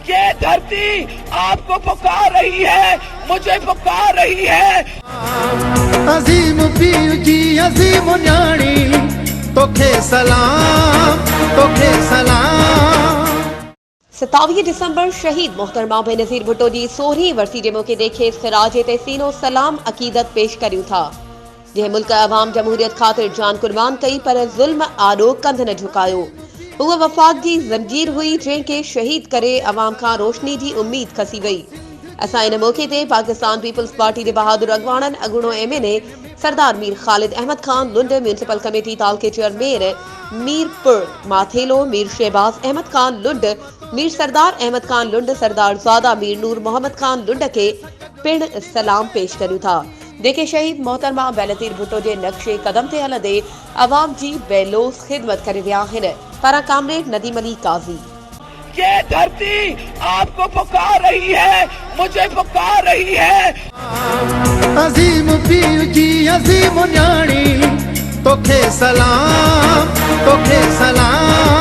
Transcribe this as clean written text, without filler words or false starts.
ये धरती आपको पुकार रही है, मुझे पुकार रही है। अजीम पीर जी अजीम न्याणी तोखे सलाम, तोखे सलाम। 27 दिसंबर शहीद मोहतरमा बेनज़ीर भुट्टो जी 16वीं वरसी जे मौके ते खेसि ख़िराज तहसीनो सलाम अक़ीदत पेश करियूं था, जंहिं मुल्क अवाम जमहूरियत ख़ातिर जान कुर्बान कई पर ज़ुल्म आॾो कंध न झुकायो। उहा वफ़ाक़ जी ज़ंजीर हुई जंहिंखे शहीद करे अवाम खां रोशनी जी उम्मीद खसी वई। असां इन मौके ते पाकिस्तान पीपल्स पार्टी जे बहादुर अॻवाननि अॻूणो MNA सरदार मीर ख़ालिद अहमद खान लुंड, म्यूनिसिपल कमेटी ताल के चेयरमैन मीरपुर माथेलो मीर शहबाज अहमद खान लुंड, मीर सरदार अहमद खान लुंड, सरदार ज़ादा मीर नूर मोहम्मद खान लुंड के पिण सलाम पेश करियूं था, जेके शहीद मोहतरमा बेनज़ीर भुट्टो जे नक्शे कदम ते हलंदे अवाम जी बेलोस ख़िदमत करे विया आहिनि। पारा कामरेड नदीम अली काज़ी। ये धरती आपको पुकार रही है, मुझे पुकार रही है। अजीम पीर जी अजीम न्याणी तोखे सलाम, तोखे सलाम।